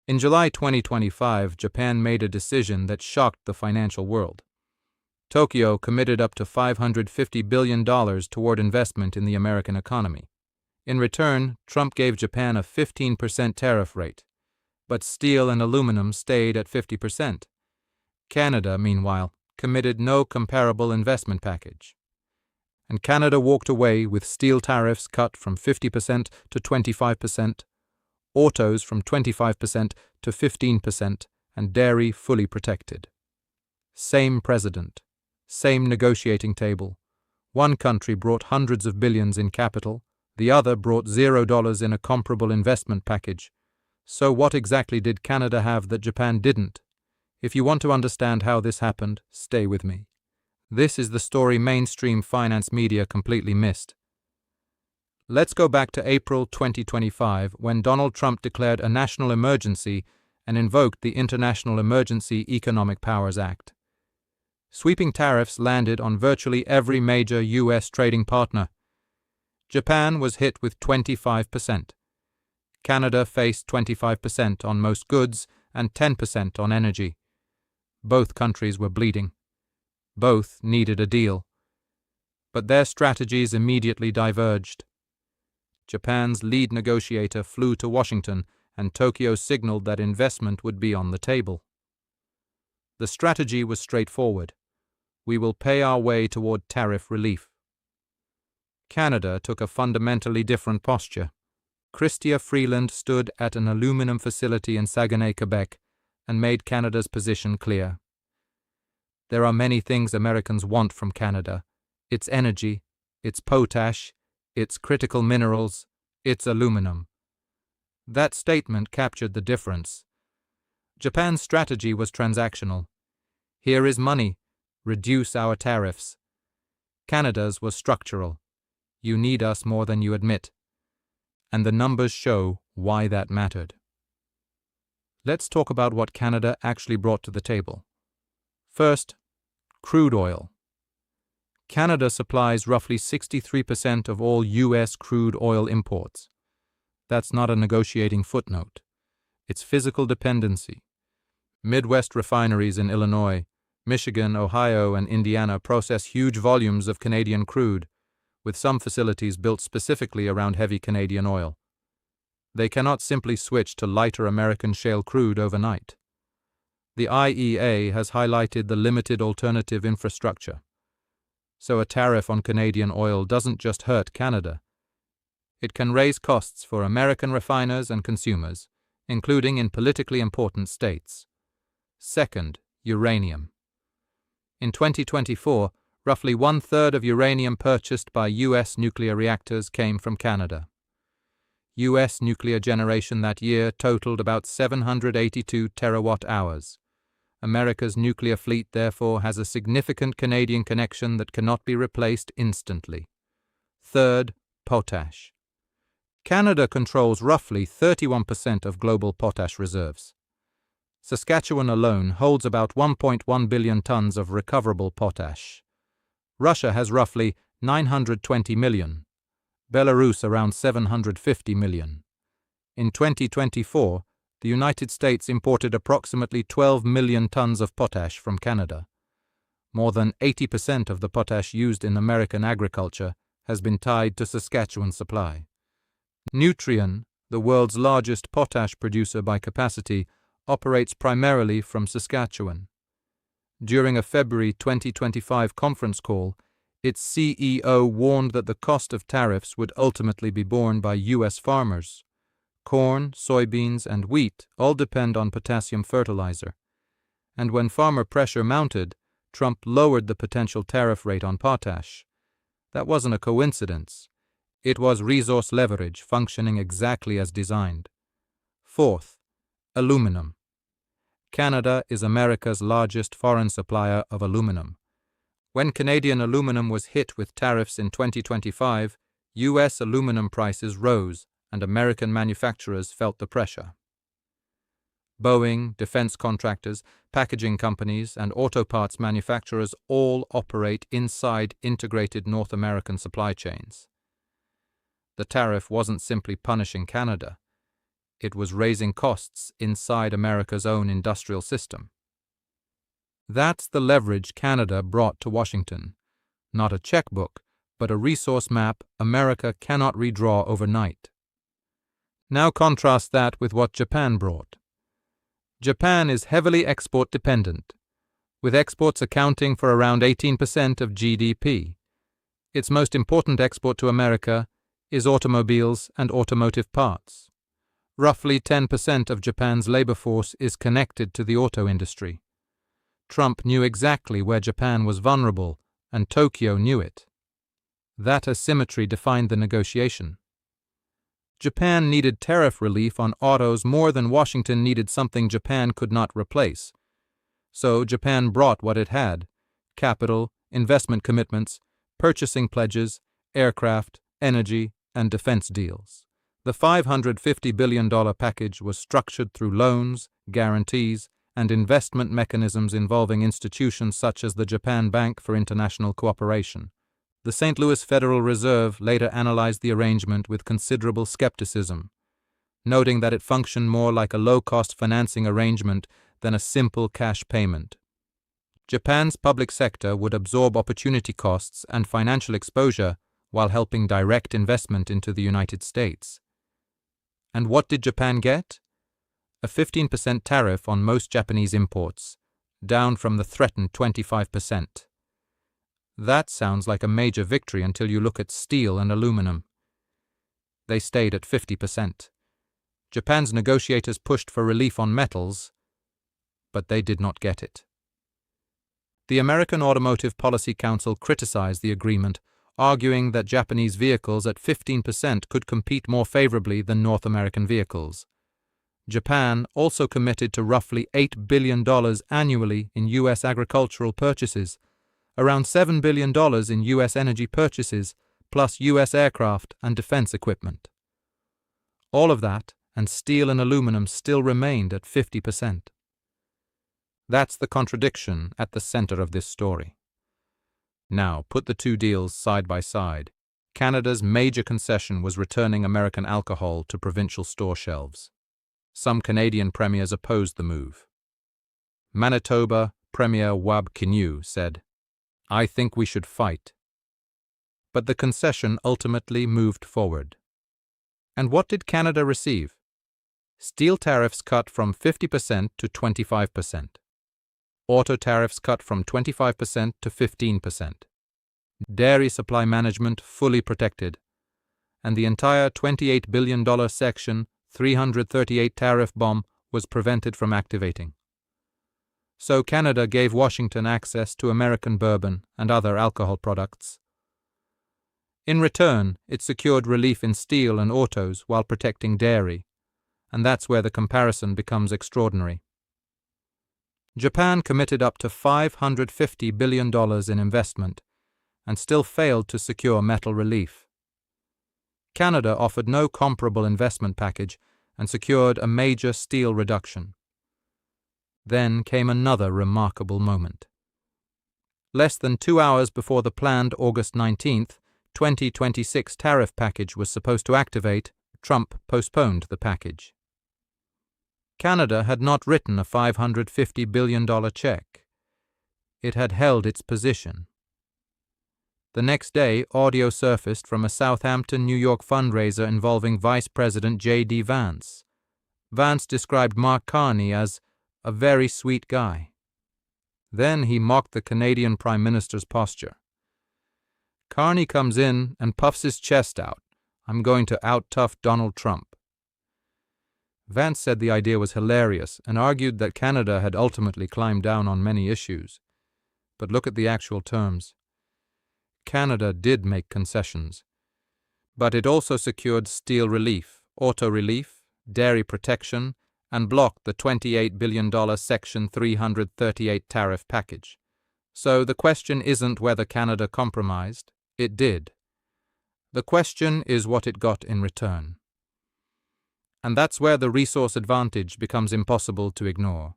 In July 2025, Japan made a decision that shocked the financial world. Tokyo committed up to $550 billion toward investment in the American economy. In return, Trump gave Japan a 15% tariff rate, but steel and aluminum stayed at 50%. Canada, meanwhile, committed no comparable investment package. And Canada walked away with steel tariffs cut from 50% to 25%, autos from 25% to 15%, and dairy fully protected. Same president, same negotiating table. One country brought hundreds of billions in capital, the other brought $0 in a comparable investment package. So what exactly did Canada have that Japan didn't? If you want to understand how this happened, stay with me. This is the story mainstream finance media completely missed. Let's go back to April 2025, when Donald Trump declared a national emergency and invoked the International Emergency Economic Powers Act. Sweeping tariffs landed on virtually every major U.S. trading partner. Japan was hit with 25%. Canada faced 25% on most goods and 10% on energy. Both countries were bleeding. Both needed a deal. But their strategies immediately diverged. Japan's lead negotiator flew to Washington, and Tokyo signaled that investment would be on the table. The strategy was straightforward. We will pay our way toward tariff relief. Canada took a fundamentally different posture. Chrystia Freeland stood at an aluminum facility in Saguenay, Quebec, and made Canada's position clear. There are many things Americans want from Canada: its energy, its potash, its critical minerals, its aluminum. That statement captured the difference. Japan's strategy was transactional. Here is money. Reduce our tariffs. Canada's was structural. You need us more than you admit. And the numbers show why that mattered. Let's talk about what Canada actually brought to the table. First, crude oil. Canada supplies roughly 63% of all U.S. crude oil imports. That's not a negotiating footnote. It's physical dependency. Midwest refineries in Illinois, Michigan, Ohio, and Indiana process huge volumes of Canadian crude, with some facilities built specifically around heavy Canadian oil. They cannot simply switch to lighter American shale crude overnight. The IEA has highlighted the limited alternative infrastructure. So a tariff on Canadian oil doesn't just hurt Canada. It can raise costs for American refiners and consumers, including in politically important states. Second, uranium. In 2024, roughly one-third of uranium purchased by U.S. nuclear reactors came from Canada. U.S. nuclear generation that year totaled about 782 terawatt-hours. America's nuclear fleet, therefore, has a significant Canadian connection that cannot be replaced instantly. Third, potash. Canada controls roughly 31% of global potash reserves. Saskatchewan alone holds about 1.1 billion tons of recoverable potash. Russia has roughly 920 million. Belarus around 750 million. In 2024, the United States imported approximately 12 million tons of potash from Canada. More than 80% of the potash used in American agriculture has been tied to Saskatchewan supply. Nutrien, the world's largest potash producer by capacity, operates primarily from Saskatchewan. During a February 2025 conference call, its CEO warned that the cost of tariffs would ultimately be borne by U.S. farmers. Corn, soybeans, and wheat all depend on potassium fertilizer. And when farmer pressure mounted, Trump lowered the potential tariff rate on potash. That wasn't a coincidence. It was resource leverage functioning exactly as designed. Fourth, aluminum. Canada is America's largest foreign supplier of aluminum. When Canadian aluminum was hit with tariffs in 2025, U.S. aluminum prices rose and American manufacturers felt the pressure. Boeing, defense contractors, packaging companies, and auto parts manufacturers all operate inside integrated North American supply chains. The tariff wasn't simply punishing Canada. It was raising costs inside America's own industrial system. That's the leverage Canada brought to Washington. Not a checkbook, but a resource map America cannot redraw overnight. Now contrast that with what Japan brought. Japan is heavily export-dependent, with exports accounting for around 18% of GDP. Its most important export to America is automobiles and automotive parts. Roughly 10% of Japan's labor force is connected to the auto industry. Trump knew exactly where Japan was vulnerable, and Tokyo knew it. That asymmetry defined the negotiation. Japan needed tariff relief on autos more than Washington needed something Japan could not replace. So Japan brought what it had: capital, investment commitments, purchasing pledges, aircraft, energy, and defense deals. The $550 billion package was structured through loans, guarantees, and investment mechanisms involving institutions such as the Japan Bank for International Cooperation. The St. Louis Federal Reserve later analyzed the arrangement with considerable skepticism, noting that it functioned more like a low-cost financing arrangement than a simple cash payment. Japan's public sector would absorb opportunity costs and financial exposure while helping direct investment into the United States. And what did Japan get? A 15% tariff on most Japanese imports, down from the threatened 25%. That sounds like a major victory until you look at steel and aluminum. They stayed at 50%. Japan's negotiators pushed for relief on metals, but they did not get it. The American Automotive Policy Council criticized the agreement, arguing that Japanese vehicles at 15% could compete more favorably than North American vehicles. Japan also committed to roughly $8 billion annually in U.S. agricultural purchases, around $7 billion in U.S. energy purchases, plus U.S. aircraft and defense equipment. All of that, and steel and aluminum still remained at 50%. That's the contradiction at the center of this story. Now, put the two deals side by side. Canada's major concession was returning American alcohol to provincial store shelves. Some Canadian premiers opposed the move. Manitoba Premier Wab Kinew said, "I think we should fight." But the concession ultimately moved forward. And what did Canada receive? Steel tariffs cut from 50% to 25%. Auto tariffs cut from 25% to 15%. Dairy supply management fully protected. And the entire $28 billion Section 338 tariff bomb was prevented from activating. So Canada gave Washington access to American bourbon and other alcohol products. In return, it secured relief in steel and autos while protecting dairy, and that's where the comparison becomes extraordinary. Japan committed up to $550 billion in investment and still failed to secure metal relief. Canada offered no comparable investment package and secured a major steel reduction. Then came another remarkable moment. Less than 2 hours before the planned August 19, 2026 tariff package was supposed to activate, Trump postponed the package. Canada had not written a $550 billion check. It had held its position. The next day, audio surfaced from a Southampton, New York fundraiser involving Vice President J.D. Vance. Vance described Mark Carney as a very sweet guy. Then he mocked the Canadian Prime Minister's posture. Carney comes in and puffs his chest out. "I'm going to out-tough Donald Trump." Vance said the idea was hilarious and argued that Canada had ultimately climbed down on many issues. But look at the actual terms. Canada did make concessions, but it also secured steel relief, auto relief, dairy protection, and blocked the $28 billion Section 338 tariff package. So the question isn't whether Canada compromised. It did. The question is what it got in return. And that's where the resource advantage becomes impossible to ignore.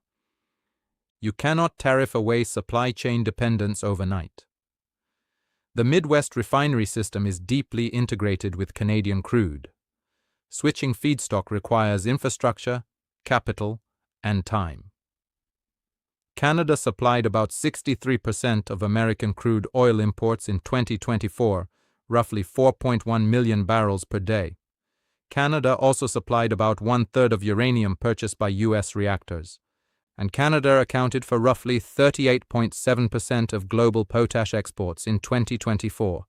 You cannot tariff away supply chain dependence overnight. The Midwest refinery system is deeply integrated with Canadian crude. Switching feedstock requires infrastructure, capital, and time. Canada supplied about 63% of American crude oil imports in 2024, roughly 4.1 million barrels per day. Canada also supplied about one-third of uranium purchased by U.S. reactors, and Canada accounted for roughly 38.7% of global potash exports in 2024,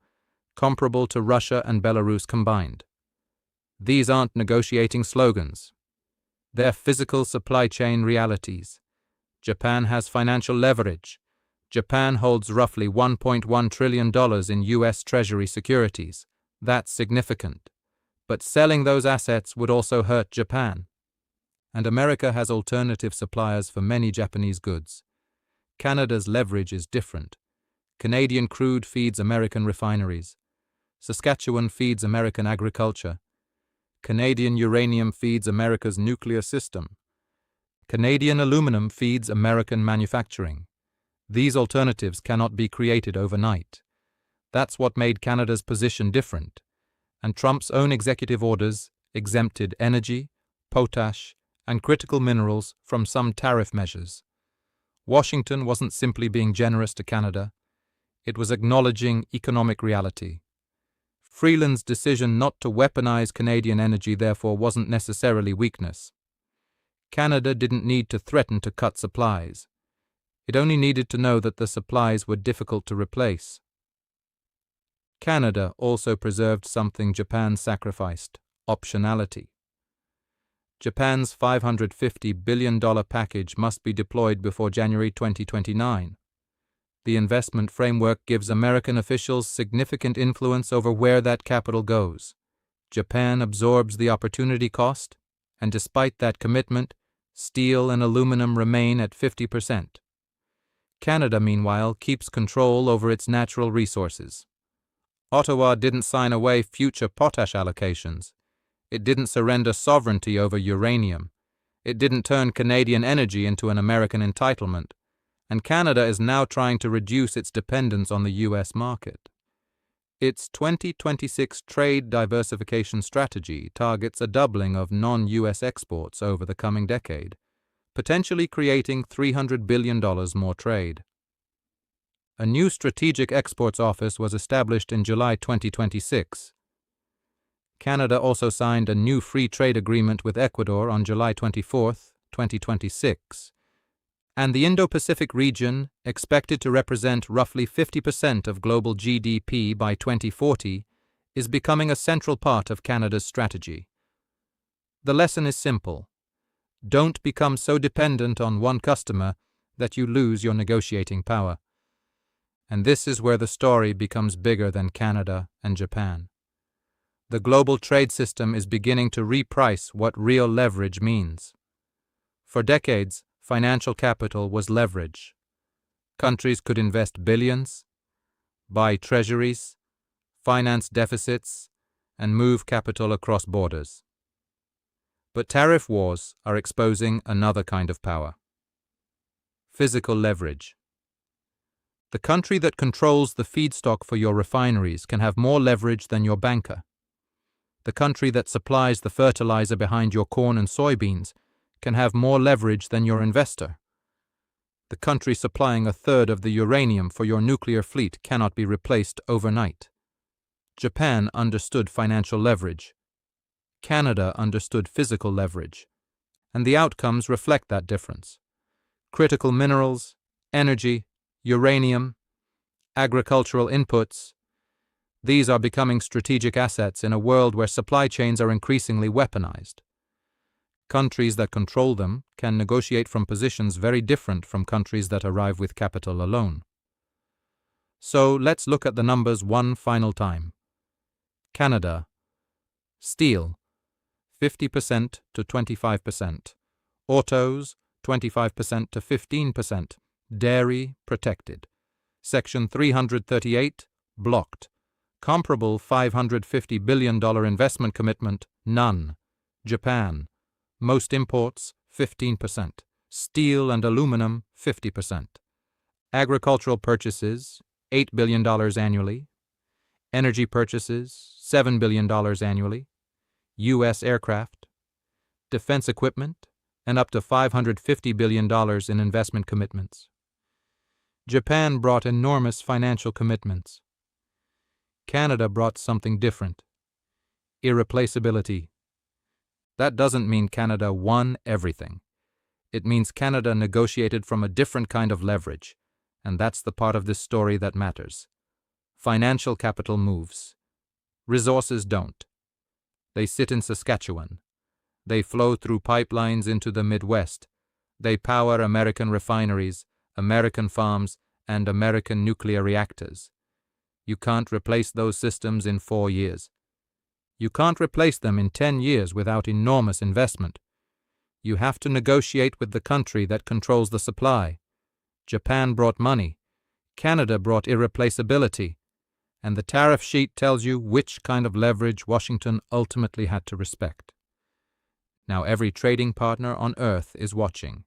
comparable to Russia and Belarus combined. These aren't negotiating slogans. They're physical supply chain realities. Japan has financial leverage. Japan holds roughly $1.1 trillion in U.S. Treasury securities. That's significant. But selling those assets would also hurt Japan. And America has alternative suppliers for many Japanese goods. Canada's leverage is different. Canadian crude feeds American refineries. Saskatchewan feeds American agriculture. Canadian uranium feeds America's nuclear system. Canadian aluminum feeds American manufacturing. These alternatives cannot be created overnight. That's what made Canada's position different. And Trump's own executive orders exempted energy, potash, and critical minerals from some tariff measures. Washington wasn't simply being generous to Canada. It was acknowledging economic reality. Freeland's decision not to weaponize Canadian energy therefore wasn't necessarily weakness. Canada didn't need to threaten to cut supplies. It only needed to know that the supplies were difficult to replace. Canada also preserved something Japan sacrificed: optionality. Japan's $550 billion package must be deployed before January 2029. The investment framework gives American officials significant influence over where that capital goes. Japan absorbs the opportunity cost, and despite that commitment, steel and aluminum remain at 50%. Canada, meanwhile, keeps control over its natural resources. Ottawa didn't sign away future potash allocations. It didn't surrender sovereignty over uranium. It didn't turn Canadian energy into an American entitlement. And Canada is now trying to reduce its dependence on the U.S. market. Its 2026 trade diversification strategy targets a doubling of non-U.S. exports over the coming decade, potentially creating $300 billion more trade. A new strategic exports office was established in July 2026. Canada also signed a new free trade agreement with Ecuador on July 24, 2026. And the Indo-Pacific region, expected to represent roughly 50% of global GDP by 2040, is becoming a central part of Canada's strategy. The lesson is simple. Don't become so dependent on one customer that you lose your negotiating power. And this is where the story becomes bigger than Canada and Japan. The global trade system is beginning to reprice what real leverage means. For decades, financial capital was leverage. Countries could invest billions, buy treasuries, finance deficits, and move capital across borders. But tariff wars are exposing another kind of power: physical leverage. The country that controls the feedstock for your refineries can have more leverage than your banker. The country that supplies the fertilizer behind your corn and soybeans can have more leverage than your investor. The country supplying a third of the uranium for your nuclear fleet cannot be replaced overnight. Japan understood financial leverage. Canada understood physical leverage. And the outcomes reflect that difference. Critical minerals, energy, uranium, agricultural inputs, these are becoming strategic assets in a world where supply chains are increasingly weaponized. Countries that control them can negotiate from positions very different from countries that arrive with capital alone. So let's look at the numbers one final time. Canada. Steel, 50% to 25%. Autos, 25% to 15%. Dairy, protected. Section 338, blocked. Comparable $550 billion investment commitment, none. Japan. Most imports, 15%. Steel and aluminum, 50%. Agricultural purchases, $8 billion annually. Energy purchases, $7 billion annually. U.S. aircraft, defense equipment, and up to $550 billion in investment commitments. Japan brought enormous financial commitments. Canada brought something different: irreplaceability. That doesn't mean Canada won everything. It means Canada negotiated from a different kind of leverage, and that's the part of this story that matters. Financial capital moves. Resources don't. They sit in Saskatchewan. They flow through pipelines into the Midwest. They power American refineries, American farms, and American nuclear reactors. You can't replace those systems in 4 years. You can't replace them in 10 years without enormous investment. You have to negotiate with the country that controls the supply. Japan brought money. Canada brought irreplaceability. And the tariff sheet tells you which kind of leverage Washington ultimately had to respect. Now every trading partner on Earth is watching.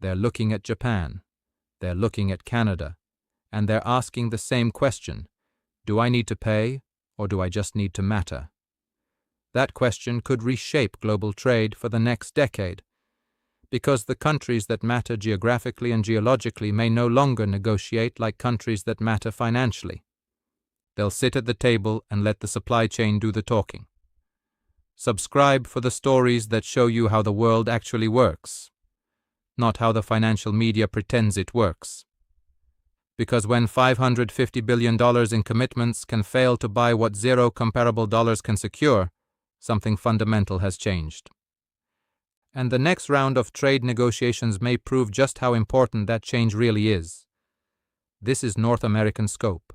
They're looking at Japan. They're looking at Canada. And they're asking the same question: do I need to pay, or do I just need to matter? That question could reshape global trade for the next decade, because the countries that matter geographically and geologically may no longer negotiate like countries that matter financially. They'll sit at the table and let the supply chain do the talking. Subscribe for the stories that show you how the world actually works, not how the financial media pretends it works. Because when $550 billion in commitments can fail to buy what zero comparable dollars can secure, something fundamental has changed. And the next round of trade negotiations may prove just how important that change really is. This is North American scope.